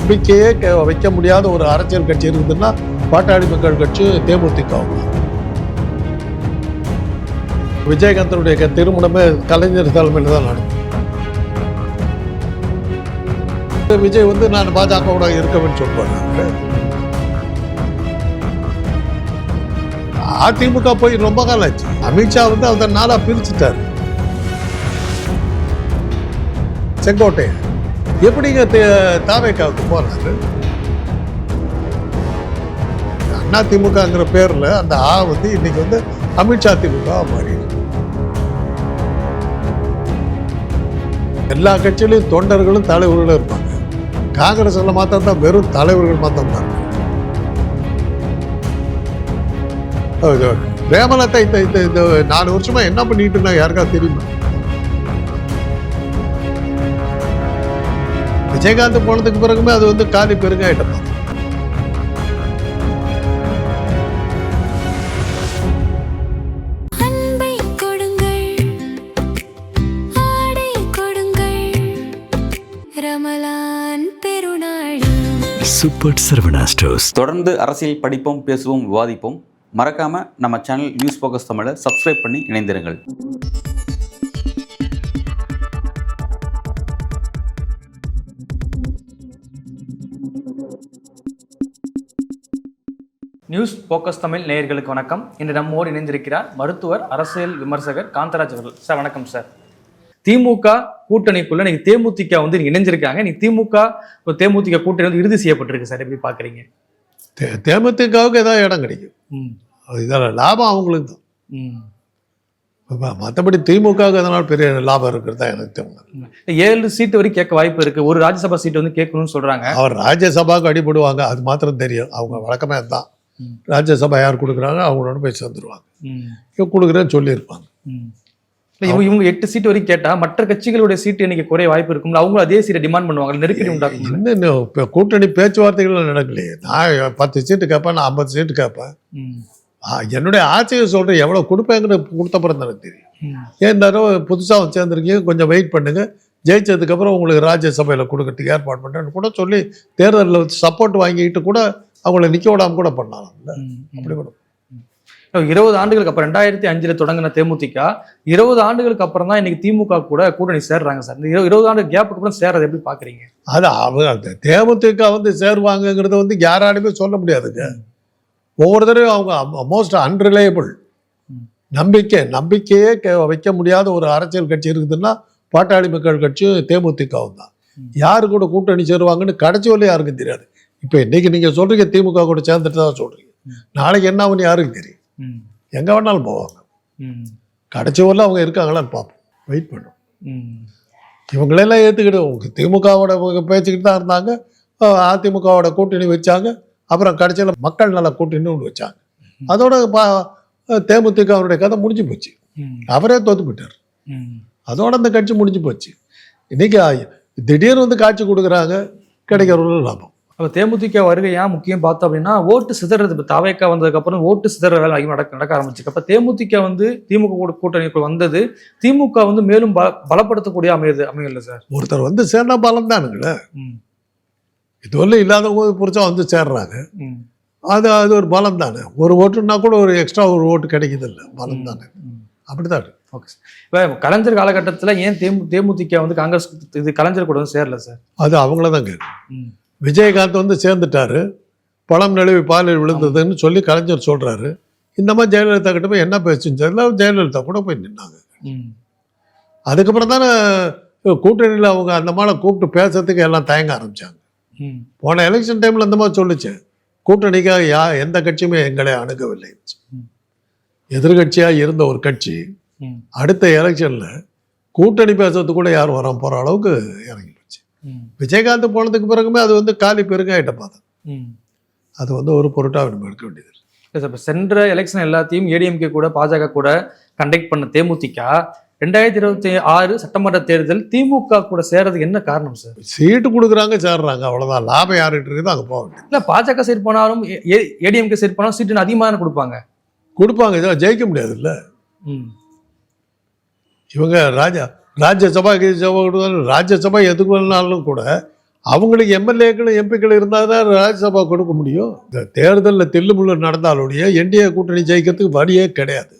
நம்பிக்கையே வைக்க முடியாத ஒரு அரசியல் கட்சி இருக்குதுன்னா பாட்டாளி மக்கள் கட்சி தேமுதிக. விஜயகாந்தனுடைய திருமணமே கலைஞர் தலைமையில் தான் நடக்கும். விஜய் வந்து நான் பாஜகவோட இருக்கவேன்னு சொல்லுவாங்க. அதிமுக போய் ரொம்ப காலம் ஆச்சு. அமித்ஷா வந்து அதை நாளா பிரிச்சுட்டாரு. செங்கோட்டையை எப்படிங்க தாவேக்காவுக்கு போறாரு? அண்ணா திமுகங்கிற பேர்ல அந்த வந்து இன்னைக்கு வந்து அமித்ஷா திமுக மாறி எல்லா கட்சியிலையும் தொண்டர்களும் தலைவர்களும் இருப்பாங்க. காங்கிரஸ்ல மாத்திரம் தான் வெறும் தலைவர்கள் மாத்திரம் தான். பிரேமலதா இந்த 4 வருஷமா என்ன பண்ணிட்டு இருந்தா யாருக்கா தெரியுமா? விஜயகாந்த் போனதுக்கு பிறகுமே அது வந்து காலி பெருங்காயிட்டம். Super Saravana stores. தொடர்ந்து அரசியல் படிப்போம், பேசுவோம், விவாதிப்போம். மறக்காம நம்ம சேனல் நியூஸ் ஃபோக்கஸ் தமிழை சப்ஸ்கிரைப் பண்ணி இணைந்திருங்கள். நியூஸ் ஃபோக்கஸ் தமிழ் நேயர்களுக்கு வணக்கம். இன்று நம்மோடு இணைந்திருக்கிறார் மருத்துவர், அரசியல் விமர்சகர் காந்தராஜ் அவர்கள். சார் வணக்கம் சார். திமுக கூட்டணிக்குள்ள இன்னைக்கு தேமுதிக வந்து இணைஞ்சிருக்காங்க. இன்னைக்கு தேமுதிக கூட்டணி வந்து இறுதி செய்யப்பட்டிருக்கு சார். எப்படி பாக்குறீங்க? தேமுதிகவுக்கு ஏதாவது இடம் கிடைக்கும், இதெல்லாம் லாபம் அவங்களுக்கு தான். மற்றபடி திமுகவுக்கு அதனால் பெரிய லாபம் இருக்கிறது தான் எனக்கு தெரியும். 7 சீட்டு வரைக்கும் கேட்க வாய்ப்பு இருக்கு. ஒரு ராஜ்யசபா சீட்டு வந்து கேட்கணும்னு சொல்றாங்க. அவர் ராஜ்யசபாவுக்கு அடிபடுவாங்க, அது மாத்திரம் தெரியும். அவங்க வழக்கமே தான். ராஜ்யசபா யார் கொடுக்குறாங்க அவங்களோட போய் சேர்ந்துருவாங்க. இவங்க கொடுக்குறேன்னு சொல்லியிருப்பாங்க. இவங்க 8 சீட்டு வரைக்கும் கேட்டா மற்ற கட்சிகளுடைய சீட்டு இன்னைக்கு குறைய வாய்ப்பு இருக்கும்ல. அவங்களும் அதே சீட்டை டிமாண்ட் பண்ணுவாங்க, நெருக்கடி உண்டாக்கும். இன்னும் இப்போ கூட்டணி பேச்சுவார்த்தைகள் நடக்கலையே. நான் 10 சீட்டு கேட்பேன், நான் 50 சீட்டு கேட்பேன். என்னுடைய ஆட்சியை சொல்கிறேன், எவ்வளோ கொடுப்பேங்கிற கொடுத்தப்பறம் எனக்கு தெரியும். ஏன் தடவை புதுசாக சேர்ந்துருக்கீங்க, கொஞ்சம் வெயிட் பண்ணுங்க, ஜெயிச்சதுக்கப்புறம் உங்களுக்கு ராஜ்யசபையில் கொடுக்கறதுக்கு ஏற்பாடு பண்ணுறேன்னு கூட சொல்லி தேர்தலில் சப்போர்ட் வாங்கிட்டு கூட அவங்கள நிற்க விடாமல் கூட பண்ணாங்கல்ல. அப்படி கூட 20 ஆண்டுகளுக்கு அப்புறம் 2005 தொடங்கின தேமுதிக 20 ஆண்டுகளுக்கு அப்புறம் தான் இன்னைக்கு திமுக கூட கூட்டணி சேர்றாங்க சார். இந்த 20 ஆண்டு கேப்புக்கு அப்புறம் சேர்றது எப்படி பாக்குறீங்க? அது அவங்க தேமுதிக வந்து சேருவாங்கிறத வந்து யாராலுமே சொல்ல முடியாதுங்க. ஒவ்வொரு தடவையும் அவங்க மோஸ்ட் அன்ரிலையபிள். நம்பிக்கையே வைக்க முடியாத ஒரு அரசியல் கட்சி இருக்குதுன்னா பாட்டாளி மக்கள் கட்சியும் தேமுதிகவும் தான். யாரு கூட கூட்டணி சேருவாங்கன்னு கடைசி வரல யாருக்கும் தெரியாது. இப்போ இன்னைக்கு நீங்க சொல்றீங்க திமுக கூட சேர்ந்துட்டு தான் சொல்றீங்க, நாளைக்கு என்ன ஆகுன்னு யாருக்கும் தெரியும். எங்க வேணாலும் போவாங்க. கடைசி வரல அவங்க இருக்காங்களான்னு பார்ப்போம், வெயிட் பண்ணும். இவங்களெல்லாம் ஏற்றுக்கிட்டு திமுகவோட பேச்சுக்கிட்டு தான் இருந்தாங்க. அதிமுகவோட கூட்டணி வச்சாங்க. அப்புறம் கடைசியில் மக்கள் நல கூட்டணி ஒன்று வச்சாங்க. அதோட தேமுதிக அவருடைய கதை முடிஞ்சு போச்சு. அவரே தோத்து போயிட்டார். அதோட அந்த கட்சி முடிஞ்சு போச்சு. இன்னைக்கு திடீர்னு வந்து காட்சி கொடுக்குறாங்க, கிடைக்கிறவங்களும் லாபம். அப்போ தேமுதிக வருகை ஏன் முக்கியம் பார்த்தோம் அப்படின்னா, ஓட்டு சிதறது. இப்போ தாவேக்கா வந்ததுக்கு அப்புறம் ஓட்டு சிதற வேலை அதிகமாக நடக்க ஆரம்பிச்சிருக்கு. அப்போ தேமுதிக வந்து திமுக கூட்டணிக்குள் வந்தது திமுக வந்து மேலும் பலப்படுத்தக்கூடிய அமையல சார். ஒருத்தர் வந்து சேர்ந்தா பலம் தானுங்களே. இதுவரை இல்லாதவங்க புரிச்சா வந்து சேர்றாங்க. அது ஒரு பலம் தானே. ஒரு ஓட்டுன்னா கூட ஒரு எக்ஸ்ட்ரா ஒரு ஓட்டு கிடைக்குது இல்லை, பலம் தானே. அப்படிதான். Okay sir. இப்போ கலைஞர் காலகட்டத்தில் ஏன் தேமுதிக வந்து காங்கிரஸ் கலைஞர் கூட வந்து சேரல சார்? அது அவங்கள தான் கேட்கும். விஜயகாந்த் வந்து சேர்ந்துட்டாரு, பழம் நழுவி பாலில் விழுந்ததுன்னு சொல்லி கலைஞர் சொல்றாரு. இந்த மாதிரி ஜெயலலிதா கிட்ட போய் என்ன பேசுன்னு தெரியல, ஜெயலலிதா கூட போய் நின்னாங்க. அதுக்கப்புறம் தானே கூட்டணியில் அவங்க அந்த மாதிரி கூப்பிட்டு பேசுறதுக்கு எல்லாம் தயங்க ஆரம்பிச்சாங்க. போன எலெக்ஷன் டைம்ல அந்த மாதிரி சொல்லிச்சு, கூட்டணிக்காக எந்த கட்சியுமே எங்களை அணுகவில்லை. எதிர்கட்சியா இருந்த ஒரு கட்சி அடுத்த எலெக்ஷன்ல கூட்டணி பேசுறது கூட யாரும் வர போற அளவுக்கு இறங்கி போச்சு. விஜயகாந்த் போனதுக்கு பிறகுமே அது வந்து காலி பெருங்காயிட்ட பார்த்தேன். அது வந்து ஒரு பொருட்டாக நம்ம எடுக்க வேண்டியது. சென்ற எலெக்ஷன் எல்லாத்தையும் ஏடிஎம்கே கூட பாஜக கூட கண்டக்ட் பண்ண தேமுதிக 2026 சட்டமன்ற தேர்தல் திமுக கூட சேர்றதுக்கு என்ன காரணம் சார்? சீட்டு கொடுக்குறாங்க, சேர்றாங்க, அவ்வளவுதான். லாபம் யாருக்கிட்ட இருக்குதோ அங்கே போக வேண்டியது. இல்லை, பாஜக சைடு போனாலும் ஏடிஎம்கே சைடு போனாலும் சீட்டு அதிகமாக கொடுப்பாங்க. இதெல்லாம் ஜெயிக்க முடியாது இல்லை. இவங்க ராஜ்யசபா ராஜ்யசபா எதுக்கு வேணாலும் கூட அவங்களுக்கு எம்எல்ஏக்கள் எம்பிக்கள் இருந்தால் தான் ராஜ்யசபா கொடுக்க முடியும். இந்த தேர்தலில் தில்லுமுள்ளு நடந்தாலுடைய என்டிஏ கூட்டணி ஜெயிக்கிறதுக்கு வழியே கிடையாது.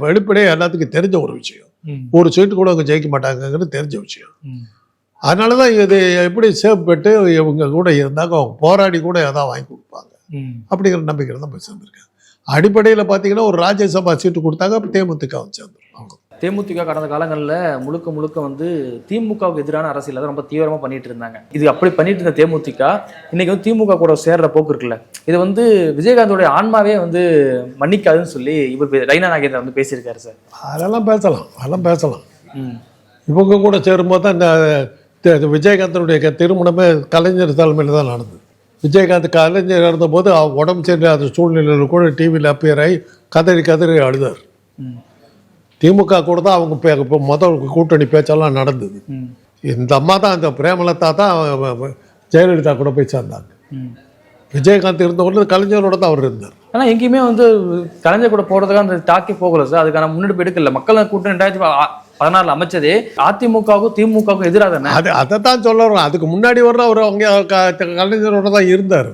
வெளிப்படையாக எல்லாத்துக்கும் தெரிஞ்ச ஒரு விஷயம். ஒரு சீட்டு கூட அவங்க ஜெயிக்க மாட்டாங்கிறது தெரிஞ்ச விஷயம். அதனால தான் இது எப்படி சேவ் பெற்று இவங்க கூட இருந்தாங்க, அவங்க போராடி கூட எதாவது வாங்கி கொடுப்பாங்க அப்படிங்கிற நம்பிக்கை தான் போய் சேர்ந்துருக்காங்க. அடிப்படையில் பார்த்தீங்கன்னா ஒரு ராஜ்யசபா சீட்டு கொடுத்தாங்க, அப்போ தேமுதிக சேர்ந்துடும். தேமுதிக கடந்த காலங்களில் முழுக்க வந்து திமுகவுக்கு எதிரான அரசியல் தான் ரொம்ப தீவிரமாக பண்ணிட்டு இருந்தாங்க. இது அப்படி பண்ணிட்டு இருந்த தேமுதிக இன்னைக்கு வந்து திமுக கூட சேர்ற போக்கு இருக்குல்ல, இது வந்து விஜயகாந்தோடைய ஆன்மாவே வந்து மன்னிக்காதுன்னு சொல்லி இவர் ரைனா நாகேந்திரன் வந்து பேசியிருக்காரு சார். அதெல்லாம் பேசலாம். இவங்க கூட சேரும்போது தான் இந்த விஜயகாந்தனுடைய திருமணமே கலைஞர் தலைமையில் தான் நடந்தது. விஜயகாந்த் கலைஞர் இருந்தபோது உடம்பு சரியில்லாத சூழ்நிலையில் கூட டிவியில் அப்பியர் ஆகி கதறி அழுதார். திமுக கூட தான் அவங்க இப்போ முதல் கூட்டணி பேச்செல்லாம் நடந்தது. இந்த அம்மா தான், இந்த பிரேமலதா தான் ஜெயலலிதா கூட போய் சேர்ந்தாங்க. விஜயகாந்த் இருந்தவங்க கலைஞரோட தான் அவர் இருந்தார். ஆனால் எங்கேயுமே வந்து கலைஞர் கூட போகிறதுக்காக அந்த தாக்கி போகல சார். அதுக்கான முன்னெடுப்பு எடுக்கல. மக்கள் கூட்டணி 2016 அமைச்சதே அதிமுகவுக்கும் திமுகவுக்கும் எதிராக தானே. அதை தான் சொல்ல வரோம். அதுக்கு முன்னாடி வர அவர் அவங்க கலைஞரோட தான் இருந்தார்.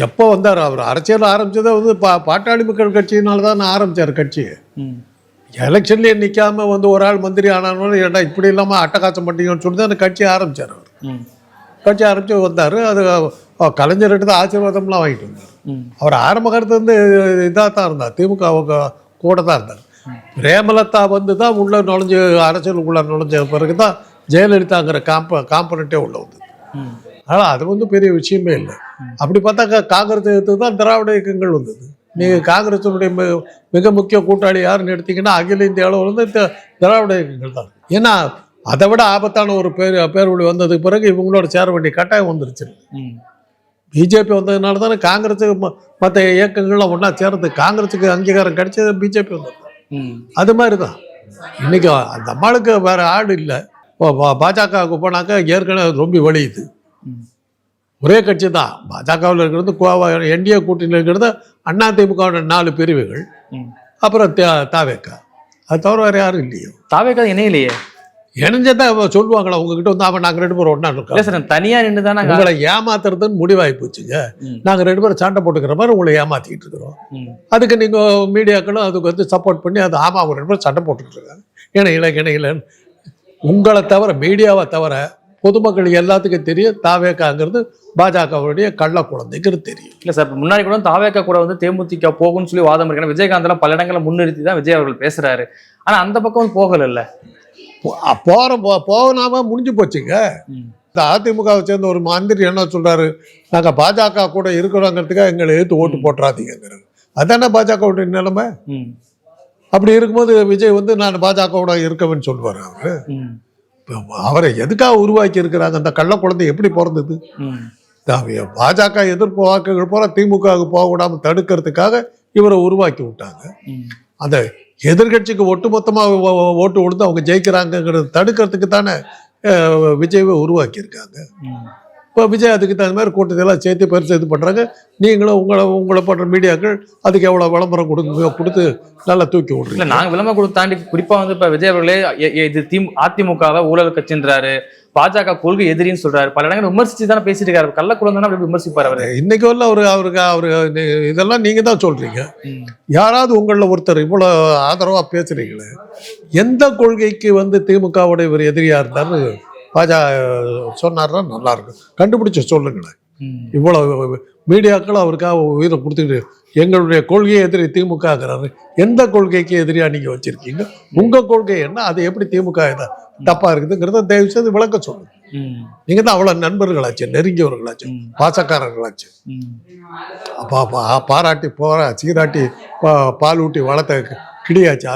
எப்போ வந்தார் அவர் அரசியல் ஆரம்பிச்சதை வந்து பாட்டாளி மக்கள் கட்சியினால தான் ஆரம்பித்தார் கட்சியை. எலெக்ஷன்லேயே நிற்காம வந்து ஒரு ஆள் மந்திரி ஆனாலும் ஏன்னா இப்படி இல்லாமல் அட்டகாசம் பண்ணிங்கன்னு சொல்லி தான் அந்த கட்சியை ஆரம்பித்தார். அவர் கட்சி ஆரம்பித்து வந்தார். அது கலைஞர்கிட்ட தான் ஆசீர்வாதம்லாம் வாங்கிட்டு வந்தார். அவர் ஆரம்ப காலத்து வந்து இதாக தான் இருந்தார், திமுக கூட தான் இருந்தார். பிரேமலதா வந்து தான் உள்ளே நுழைஞ்சு அரசியலுக்குள்ளே நுழைஞ்ச பிறகு தான் ஜெயலலிதாங்கிற காம்பனண்ட்டே உள்ள வந்தது. ஆனால் அது வந்து பெரிய விஷயமே இல்லை. அப்படி பார்த்தா காங்கிரஸ் எடுத்து தான் திராவிட இயக்கங்கள் வந்தது. நீங்கள் காங்கிரஸினுடைய மிக முக்கிய கூட்டாளி யாருன்னு எடுத்தீங்கன்னா அகில இந்திய அளவில் வந்து திராவிட இயக்கங்கள் தான். ஏன்னா அதை விட ஆபத்தான ஒரு பேர்வழி வந்ததுக்கு பிறகு இவங்களோட சேர வேண்டிய கட்டாயம் வந்துருச்சு. பிஜேபி வந்ததுனால தானே காங்கிரஸுக்கு மற்ற இயக்கங்கள்லாம் ஒன்றா சேர்ந்து காங்கிரஸுக்கு அங்கீகாரம் கிடைச்சது பிஜேபி வந்தது. அது மாதிரி தான் இன்னைக்கு அந்த அம்மாளுக்கு வேற ஆடு இல்லை. பாஜகவுக்கு போனாக்கா ஏற்கனவே ரொம்ப வலியுது. ஒரே கட்சி தான் பாஜகவில் இருக்கிறது, என்டிஏ கூட்டணியில் இருக்கிறது அதிமுகவோட 4 பிரிவுகள், அப்புறம் தாவேக்கா. அது தவிர வேறு யாரும் இல்லையோ. தாவேக்கா இணையிலையே இணைஞ்சதான் சொல்லுவாங்களா உங்ககிட்ட வந்து அவன் நாங்கள் 2 பேரும் ஒன்றா இருக்கோம் தனியாக நின்று தான் உங்களை ஏமாத்துறதுன்னு முடிவாகி போச்சுங்க. நாங்கள் 2 பேரும் சண்டை போட்டுக்கிற மாதிரி உங்களை ஏமாற்றிக்கிட்டு இருக்கிறோம். அதுக்கு நீங்கள் மீடியாக்களும் அதுக்கு வந்து சப்போர்ட் பண்ணி அது ஆமாம் அவங்க 2 பேரும் சண்டை போட்டுக்கிட்டு இருக்காங்க. இணையிலன்னு உங்களை தவிர மீடியாவை தவிர பொதுமக்கள் எல்லாத்துக்கும் தெரியும் தாவேக்காங்கிறது பாஜகவுடைய கள்ள குழந்தைங்கிறது தெரியும். இல்லை சார், முன்னாடி கூட தாவேக்கா கூட வந்து தேமுதிக போகும்னு சொல்லி வாதம் இருக்கு. விஜயகாந்தெல்லாம் பல இடங்களை முன்னிறுத்தி தான் விஜய் அவர்கள் பேசுறாரு. ஆனால் அந்த பக்கம் வந்து போகல. போனாம முடிஞ்சு போச்சுங்க. இந்த அதிமுகவை சேர்ந்த ஒரு மந்திரி என்ன சொல்றாரு, நாங்கள் பாஜக கூட இருக்கிறோங்கிறதுக்காக எங்களை எடுத்து ஓட்டு போட்டுறாதீங்கிறது. அதானே பாஜகவுடைய நிலைமை. அப்படி இருக்கும்போது விஜய் வந்து நான் பாஜகவோட இருக்கவேன்னு சொல்லுவார். அவரை எதுக்காக உருவாக்கி இருக்கிறாங்க? அந்த கள்ள குழந்தை எப்படி பிறந்தது? பாஜக எதிர்ப்பு வாக்குகள் போல திமுகவுக்கு போக விடாமல் தடுக்கிறதுக்காக இவரை உருவாக்கி விட்டாங்க. அந்த எதிர்கட்சிக்கு ஒட்டுமொத்தமாக ஓட்டு கொடுத்து அவங்க ஜெயிக்கிறாங்கிறத தடுக்கிறதுக்கு தானே விஜயவை உருவாக்கியிருக்காங்க. இப்போ விஜய் அதுக்கு தகுந்த மாதிரி கூட்டத்தெல்லாம் சேர்த்து பெருசு இது பண்ணுறாங்க. நீங்களும் உங்களை பண்ணுற மீடியாக்கள் அதுக்கு எவ்வளோ விளம்பரம் கொடுத்து நல்லா தூக்கி விடுறீங்க. இல்லை, நாங்கள் விளம்பரம் கொடுத்து தாண்டி குறிப்பாக வந்து இப்போ விஜய் அவர்களே இது அதிமுகவை ஊழல் கட்சின்றாரு, பாஜக கொள்கை எதிரின்னு சொல்றாரு, பல இடங்கள் விமர்சிச்சு தானே பேசிட்டு இருக்காரு. கள்ள குழந்தை அப்படி விமர்சிப்பார் அவர். இன்னைக்கு வரல அவருக்கு இதெல்லாம் நீங்க தான் சொல்றீங்க. யாராவது உங்களில் ஒருத்தர் இவ்வளோ ஆதரவா பேசுறீங்களே, எந்த கொள்கைக்கு வந்து திமுகவுடைய ஒரு எதிரியா இருந்தாரு பாஜக சொன்னார்னா நல்லா இருக்கும், கண்டுபிடிச்சு சொல்லுங்களேன். இவ்வளவு மீடியாக்களும் அவருக்காக உயிரை கொடுத்துக்கிட்டு எங்களுடைய கொள்கையை எதிரி திமுகங்கிறாரு. எந்த கொள்கைக்கு எதிரியா நீங்க வச்சிருக்கீங்க? உங்க கொள்கை என்ன? அது எப்படி திமுக தப்பா இருக்குதுங்கிறத தயவு செய்து விளக்க சொல்லுங்க. நீங்க தான் அவ்வளவு நண்பர்களாச்சு, நெருங்கியவர்களாச்சு, பாசக்காரர்களாச்சு. பாராட்டி சீராட்டி பால் ஊட்டி வளர்த்த கிடையாச்சு.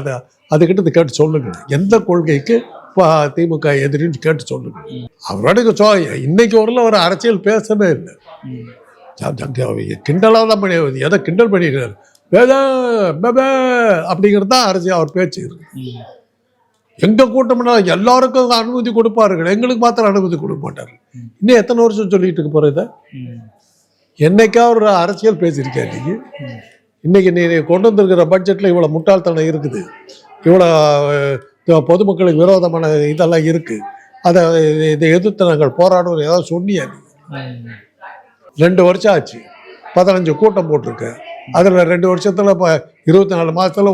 அதுக்கிட்ட கேட்டு சொல்லுங்க, எந்த கொள்கைக்கு திமுக எதிரின்னு கேட்டு சொல்லுங்க. அவரோட இன்னைக்கு வரல ஒரு அரசியல் பேசவே இல்லை. கிண்டலாக தான் பண்ணி எதை கிண்டல் பண்ணிடுறாரு அப்படிங்கிறது தான் அரசியல் அவர் பேச்சு இருக்கு. எங்க கூட்டம்னா எல்லாருக்கும் அனுமதி கொடுப்பார்கள், எங்களுக்கு மாத்திரம் அனுமதி கொடுக்க மாட்டார்கள். இன்னும் எத்தனை வருஷம் சொல்லிட்டு இருக்க போற இதை? என்னைக்கா ஒரு அரசியல் பேசியிருக்கேன் நீங்க? இன்னைக்கு நீ கொண்டு வந்திருக்கிற பட்ஜெட்ல இவ்வளவு முட்டாள்தனம் இருக்குது, இவ்வளோ பொதுமக்களுக்கு விரோதமான இதெல்லாம் இருக்கு. அதை இதை எதிர்த்து நாங்கள் போராடுவோம் ஏதாவது சொன்னியா நீ? 2 வருஷம் ஆச்சு, 15 கூட்டம் போட்டிருக்கேன். அதில் 2 வருஷத்தில் இப்போ 24 மாதத்தில்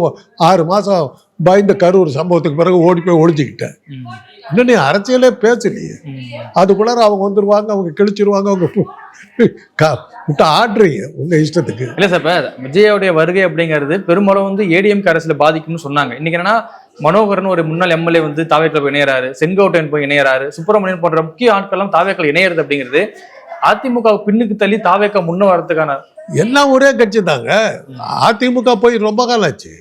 6 மாதம் பயந்த கரூர் சம்பவத்துக்கு பிறகு ஓடி போய் ஒழிஞ்சிக்கிட்டேன். இன்னும் நீ அரசியலே பேசலையே. அதுக்குள்ளார அவங்க வந்துடுவாங்க, அவங்க கிழிச்சிருவாங்க, அவங்க விட்டு ஆடுறீங்க உங்கள் இஷ்டத்துக்கு. இல்லை சார், இப்போ விஜயோடைய வருகை அப்படிங்கிறது பெரும்பாலும் வந்து ஏடிஎம்கே அரசியல் பாதிக்கும்னு சொன்னாங்க. இன்னைக்கு என்னன்னா மனோகரன் ஒரு முன்னாள் எம்எல்ஏ வந்து தாவேக்கள் போய் இணையறாரு, செங்கோட்டையன் போய் இணையறாரு, சுப்பிரமணியன் போன்ற முக்கிய ஆட்கள்லாம் தாவேக்கள் இணையறது அப்படிங்கிறது அதிமுக பின்னுக்கு தள்ளி தாவேக்கா முன்ன வரதுக்கான எல்லாம் ஒரே கட்சி தாங்க. அதிமுக போய் ரொம்ப காலம் ஆச்சு.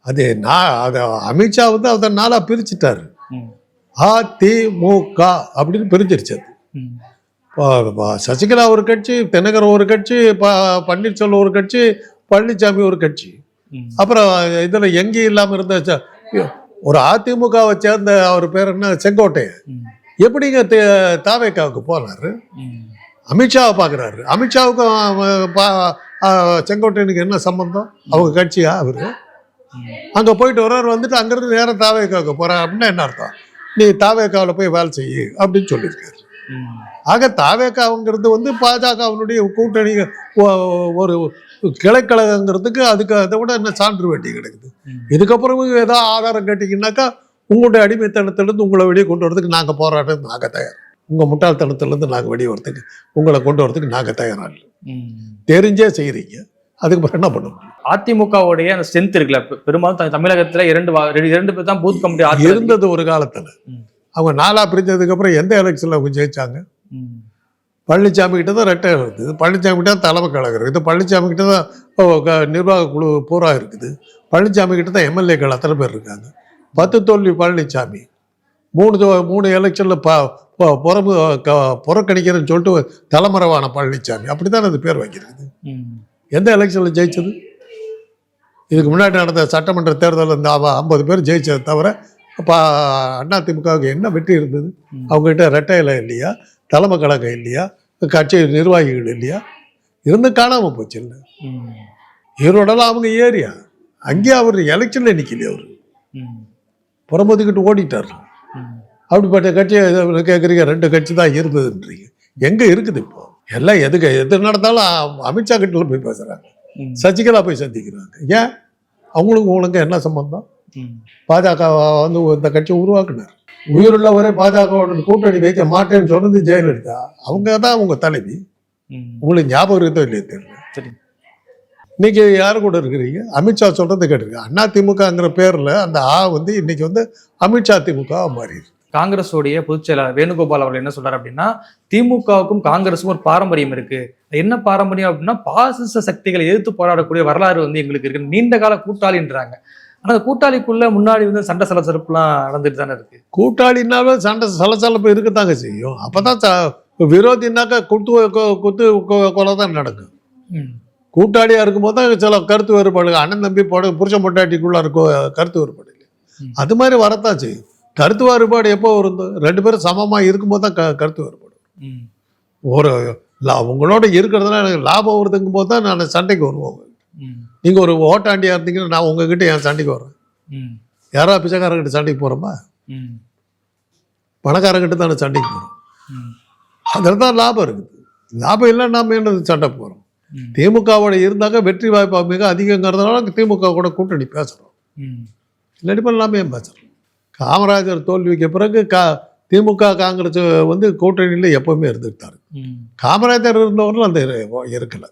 அது அமித்ஷா வந்து அதை 4ஆ பிரிச்சுட்டாரு. அதிமுக அப்படின்னு பிரிஞ்சிருச்சு. சசிகலா ஒரு கட்சி, தினகரன் ஒரு கட்சி, பன்னீர்செல்வம் ஒரு கட்சி, பழனிசாமி ஒரு கட்சி. அப்புறம் இதுல எங்கேயும் இல்லாம இருந்த ஒரு அதிமுகவை சேர்ந்த அவர் பேர் என்ன, செங்கோட்டையன். எப்படிங்க தாவேக்காவுக்கு போனாரு? அமித்ஷாவை பார்க்குறாரு. அமித்ஷாவுக்கும் செங்கோட்டையனுக்கு என்ன சம்பந்தம்? அவங்க கட்சியா அவரு? அங்கே போயிட்டு வர்றாரு, வந்துட்டு அங்கேருந்து நேரம் தாவேக்காவுக்கு போகிறார் அப்படின்னா என்ன அர்த்தம்? நீ தாவேக்காவில் போய் வேலை செய்யு அப்படின்னு சொல்லியிருக்காரு. ஆக தாவேக்காவுங்கிறது வந்து பாஜகவினுடைய கூட்டணி ஒரு கிளைக்கழகங்கிறதுக்கு அதுக்கு அதை விட என்ன சான்று வேண்டி கிடக்குது. இதுக்கப்புறமும் ஏதாவது ஆதாரம் கேட்டிங்கன்னாக்கா உங்களுடைய அடிமைத்தனத்திலேருந்து உங்களை வெளியே கொண்டு வரதுக்கு நாங்கள் போராட்டம் நாங்கள் தயார். உங்கள் முட்டாள்தனத்திலேருந்து நாங்கள் வெளியே வரதுக்கு உங்களை கொண்டு வரதுக்கு நாங்கள் தயாராக இல்லை. தெரிஞ்சே செய்கிறீங்க, அதுக்கப்புறம் என்ன பண்ண முடியும்? அதிமுகவுடைய அந்த ஸ்ட்ரென்த் இருக்குல்ல, பெரும்பாலும் தமிழகத்தில் 2 பேர் தான் பூத் கமிட்டி இருந்தது ஒரு காலத்தில். அவங்க 4ஆ பிரிஞ்சதுக்கப்புறம் எந்த எலெக்ஷனில் அவங்க ஜெயிச்சாங்க? பழனிசாமி கிட்ட தான் ரெட்டை இருக்குது, பழனிசாமி கிட்ட தான் தலைமை கழகம் இருக்குது, பழனிசாமி கிட்ட தான் நிர்வாக குழு பூரா இருக்குது, பழனிசாமி கிட்ட தான் எம்எல்ஏக்கள் அத்தனை பேர் இருக்காங்க. 10 தோல்வி பழனிசாமி. 3 எலெக்ஷனில் புறக்கணிக்கிறேன்னு சொல்லிட்டு தலைமறைவான பழனிசாமி. அப்படி தான் அது பேர் வைக்கிறது. எந்த எலெக்ஷனில் ஜெயிச்சது? இதுக்கு முன்னாடி நடந்த சட்டமன்ற தேர்தலில் இந்த 50 பேர் ஜெயிச்சதை தவிர இப்போ அதிமுகவுக்கு என்ன வெற்றி இருந்தது? அவங்ககிட்ட ரெட்டையில இல்லையா, தலைமை கழகம் இல்லையா, கட்சி நிர்வாகிகள் இல்லையா? இருந்து காணாமல் போச்சு. இல்லை ஈரோடெல்லாம் அவங்க ஏரியா, அங்கேயே அவர் எலெக்ஷனில் நிற்கலையே, அவர் புறம்பதுக்கிட்டு ஓடிட்டார். அப்படிப்பட்ட கட்சியை கேட்குறீங்க, 2 கட்சி தான் இருந்ததுன்றீங்க. எங்கே இருக்குது இப்போ? எல்லாம் எது நடந்தாலும் அமித்ஷா கிட்ட போய் பேசுகிறாங்க, சசிகலா போய் சந்திக்கிறாங்க. ஏன்? உங்களுக்கு என்ன சம்பந்தம்? பாஜக வந்து இந்த கட்சியை உருவாக்குனார். உயிருள்ளவரை பாஜகவோட கூட்டணி வைக்க மாட்டேன்னு சொன்னது ஜெயலலிதா. அவங்க தான் உங்க தலைவி. உங்களுக்கு ஞாபகம் இருக்கோ இல்லையே தெரியல. இன்னைக்கு யாரு கூட இருக்கிறீங்க? அமித்ஷா சொல்றது கேட்டிருக்கேன். அதிமுகங்கிற பேர்ல அந்த வந்து இன்னைக்கு வந்து அமித்ஷா திமுக மாறிடுது. காங்கிரஸோடைய பொதுச் செயலாளர் வேணுகோபால் அவர்கள் என்ன சொல்றாரு அப்படின்னா, திமுகவுக்கும் காங்கிரஸுக்கும் ஒரு பாரம்பரியம் இருக்கு. என்ன பாரம்பரியம் அப்படின்னா, பாசிச சக்திகளை எதிர்த்து போராடக்கூடிய வரலாறு வந்து எங்களுக்கு இருக்கு. நீண்ட கால கூட்டாளின்றாங்க. ஆனா அந்த கூட்டாளிக்குள்ள முன்னாடி வந்து சண்டை சலசலப்புலாம் நடந்துட்டு தானே இருக்கு. கூட்டாளினாலும் சண்டை சலசலப்பு இருக்கத்தாங்க செய்யும். அப்பதான் விரோதினாக்கா குத்து கொலை தான் நடக்கும். கூட்டாளியா இருக்கும்போது தான் சில கருத்து வேறுபாடு, அண்ணன் தம்பி புருஷன் பொட்டாட்டிக்குள்ள இருக்கும் கருத்து வேறுபாடு. அது மாதிரி வரத்தான் செய்யும். கருத்து வேறுபாடு எப்போ வரும்? 2 பேரும் சமமாக இருக்கும்போது தான் கருத்து வேறுபாடு. ஒரு உங்களோட இருக்கிறதுனா எனக்கு லாபம் வருதுங்கும் போது தான் நான் சண்டைக்கு வருவோம். நீங்கள் ஒரு ஓட்டாண்டியாக இருந்தீங்கன்னா நான் உங்ககிட்ட என் சண்டைக்கு வர்றேன். யாரா பிச்சைக்காரங்கிட்ட சண்டைக்கு போகிறோமா? பணக்காரங்கிட்ட தானே சண்டைக்கு போகிறோம். அதில் தான் லாபம் இருக்குது. லாபம் இல்லை, நாம் என்ன சண்டை போகிறோம். திமுகவோட இருந்தாக்க வெற்றி வாய்ப்பு மிக அதிகங்கிறதுனால திமுக கூட கூட்டணி பேசுகிறோம். இல்லாட்டி எல்லாமே பேசுகிறோம். காமராஜர் தோல்விக்கு பிறகு திமுக காங்கிரஸ் வந்து கூட்டணியில் எப்பவுமே இருந்துட்டாரு. காமராஜர் இருந்தவர்களும் அந்த இருக்கலை.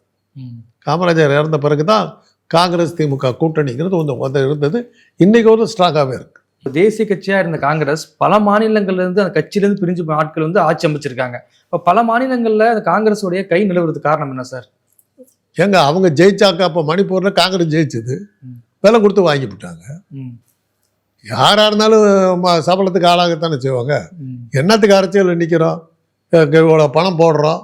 காமராஜர் இறந்த பிறகு தான் காங்கிரஸ் திமுக கூட்டணிங்கிறது வந்து இருந்தது. இன்னைக்கு வந்து ஸ்ட்ராங்காகவே இருக்கு. தேசிய கட்சியா இருந்த காங்கிரஸ் பல மாநிலங்கள்ல இருந்து அந்த கட்சியிலேருந்து பிரிஞ்சு ஆட்கள் வந்து ஆட்சி அமைச்சிருக்காங்க. இப்போ பல மாநிலங்கள்ல அந்த காங்கிரஸோடைய கை நிலவுறதுக்கு காரணம் என்ன சார்? ஏங்க அவங்க ஜெயிச்சாக்கா? அப்போ மணிப்பூரில் காங்கிரஸ் ஜெயிச்சது, விலை கொடுத்து வாங்கி விட்டாங்க. யாராக இருந்தாலும் சபலத்துக்கு ஆளாகத்தானே செய்வாங்க. என்னத்துக்கு அரசியல் நிற்கிறோம்? இவ்வளோ பணம் போடுறோம்,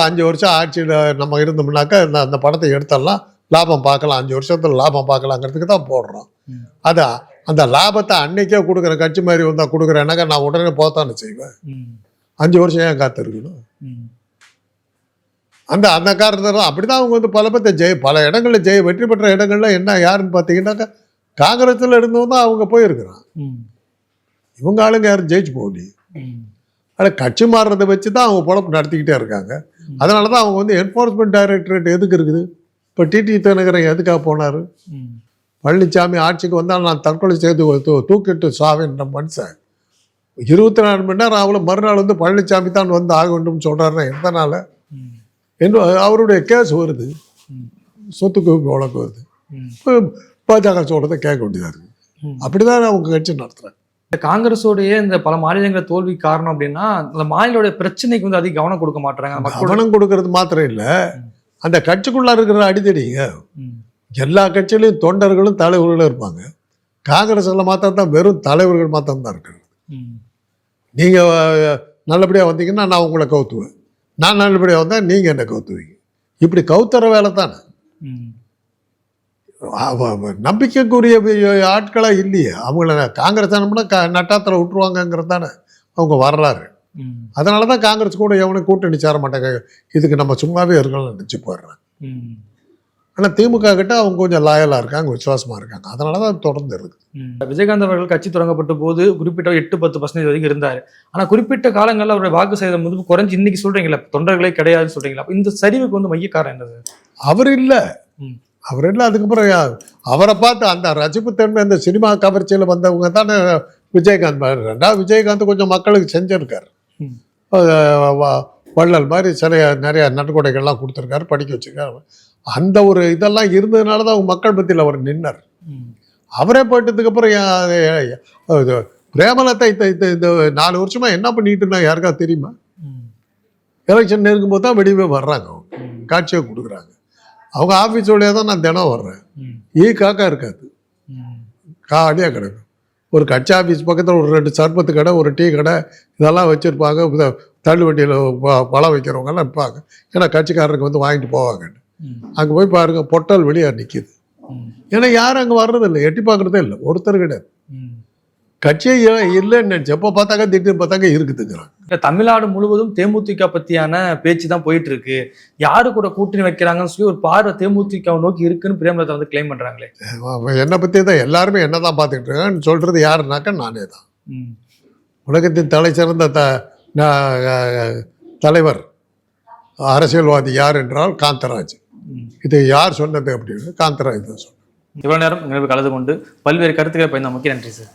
5 வருஷம் ஆட்சியில் நம்ம இருந்தோம்னாக்கா அந்த பணத்தை எடுத்துடலாம், லாபம் பார்க்கலாம், 5 வருஷத்தில் லாபம் பார்க்கலாங்கிறதுக்கு தான் போடுறோம். அந்த லாபத்தை அன்னைக்கே கொடுக்குற கட்சி மாதிரி வந்தால் கொடுக்குறேன்னாக்கா நான் உடனே போத்தானே செய்வேன். 5 வருஷம் ஏன் காத்திருக்கணும்? அந்த காரணத்தில் அப்படி தான் அவங்க வந்து பல இடங்களில் வெற்றி பெற்ற இடங்கள்ல என்ன யாருன்னு பார்த்தீங்கன்னாக்கா காங்கிரஸில் இருந்தவங்க தான் அவங்க போயிருக்கிறான். இவங்க ஆளுங்க யாரும் ஜெயிச்சு போகலையே. அதில் கட்சி மாறுறதை வச்சு தான் அவங்க பொழப்பு நடத்திக்கிட்டே இருக்காங்க. அதனால தான் அவங்க வந்து என்ஃபோர்ஸ்மெண்ட் டைரக்டரேட் எதுக்கு இருக்குது? இப்போ டிடி தினகரன் எதுக்காக போனார்? பழனிசாமி ஆட்சிக்கு வந்தால் நான் தற்கொலை செய்து தூக்கிட்டு சாவேன்ற மனுஷன் 24 மணி நேரம் அவளை மறுநாள் வந்து பழனிசாமி தான் வந்து ஆக வேண்டும்னு சொல்கிறாருன்னா எதனால்? என்று அவருடைய கேஸ் வருது, சொத்துக்கு வழக்கு வருது. இப்போ பாஜக சொல்கிறத கேட்க வேண்டியதாக இருக்குது. அப்படி தான் அவங்க கட்சி நடத்துகிறாங்க. இந்த காங்கிரஸோடைய இந்த பல மாநிலங்கள தோல்வி காரணம் அப்படின்னா அந்த மாநிலோடைய பிரச்சனைக்கு வந்து அதிக கவனம் கொடுக்க மாட்டாங்க. கவனம் கொடுக்கறது மாத்திரம் இல்லை, அந்த கட்சிக்குள்ளே இருக்கிற அடித்தடிங்க. எல்லா கட்சியிலையும் தொண்டர்களும் தலைவர்களும் இருப்பாங்க. காங்கிரஸில் மாத்திரம் தான் வெறும் தலைவர்கள் மாத்திரம் தான் இருக்கிறது. நீங்கள் நல்லபடியாக வந்தீங்கன்னா நான் உங்களை கவுத்துவேன், நான் நல்லபடியாக வந்தால் நீங்கள் என்னை கவுத்துவீங்க. இப்படி கவுத்துற வேலை தானே. நம்பிக்கைக்குரிய ஆட்களாக இல்லையே அவங்கள. காங்கிரஸ் அனுப்புனா நட்டாத்தில் விட்டுருவாங்கங்கிறது தானே அவங்க வரலாறு. அதனால தான் காங்கிரஸ் கூட எவனும் கூட்டணி சேர மாட்டாங்க. இதுக்கு நம்ம சும்மாவே இருக்கணும்னு நினச்சி போயிடுறேன். ஆனால் திமுக கிட்ட அவங்க கொஞ்சம் லாயலாக இருக்காங்க, விசுவாசமாக இருக்காங்க. அதனால தான் தொடர்ந்து இருக்குது. விஜயகாந்த் அவர்கள் கட்சி தொடங்கப்பட்ட போது குறிப்பிட்ட 8-10% வரைக்கும் இருந்தார். ஆனால் குறிப்பிட்ட காலங்களில் அவருடைய வாக்கு சதவீதம் வந்து குறைஞ்சி இன்னைக்கு சொல்றீங்களா தொண்டர்களே கிடையாதுன்னு சொல்றீங்களா? இந்த சரிவுக்கு வந்து மைய காரணம் என்னது? அவர் இல்லை. அதுக்கப்புறம் அவரை பார்த்து அந்த ரசிப்புத்தன்மை அந்த சினிமா கவர்ச்சியில் வந்தவங்க தானே விஜயகாந்த். ரெண்டாவது விஜயகாந்த் கொஞ்சம் மக்களுக்கு செஞ்சிருக்காரு. வள்ளல் மாதிரி நிறைய நன்கொடைகள்லாம் கொடுத்துருக்காரு, படிக்க வச்சிருக்காரு. அந்த ஒரு இதெல்லாம் இருந்ததுனால தான் அவங்க மக்கள் மத்தியில் அவர் நின்னார். அவரே போயிட்டதுக்கப்புறம் பிரேமலதா இந்த 4 வருஷமா என்ன பண்ணிட்டு இருந்தா யாருக்கா தெரியுமா? எலெக்ஷன் நெருங்கும் போது தான் வெளியே வர்றாங்க, அவங்க காட்சியை கொடுக்குறாங்க. அவங்க ஆஃபீஸ் வழியாக தான் நான் தினம் வர்றேன். காக்கா இருக்காது, காடியாக கிடக்கும். ஒரு கட்சி ஆஃபீஸ் பக்கத்தில் ஒரு 2 சர்பத்து கடை, ஒரு டீ கடை இதெல்லாம் வச்சுருப்பாங்க. தள்ளு வண்டியில் பழம் வைக்கிறவங்கெல்லாம் இருப்பாங்க. ஏன்னா கட்சிக்காரருக்கு வந்து வாங்கிட்டு போவாங்கன்னு. அங்கே போய் பாருங்க, பொட்டல் வெளியாக நிற்கிது. ஏன்னா யாரும் அங்கே வர்றதில்லை, எட்டி பார்க்குறதே இல்லை, ஒருத்தர் கிடையாது. கட்சியே இல்லைன்னு நினச்சி எப்போ பார்த்தாங்க திடீர்னு பார்த்தாங்க இருக்குதுங்கிறாங்க. தமிழ்நாடு முழுவதும் தேமுதிக பற்றியான பேச்சு தான் போயிட்டு இருக்கு. யாரு கூட கூட்டணி வைக்கிறாங்கன்னு சொல்லி ஒரு பார்வை தேமுதிக நோக்கி இருக்குன்னு பிரேமலதா வந்து கிளைம் பண்றாங்களே. என்னை பற்றி தான் எல்லாருமே என்ன தான் பார்த்துக்கிட்டு இருக்காங்கன்னு சொல்றது யாருனாக்கா நானே தான். உலகத்தின் தலை சிறந்த தலைவர் அரசியல்வாதி யார் என்றால் காந்தராஜ். இது யார் சொன்னது அப்படின்னு காந்தராஜ் தான் சொன்னேன். இவ்வளவு நேரம் கலந்து கொண்டு பல்வேறு கருத்துக்களை பயந்த நமக்கு நன்றி சார்.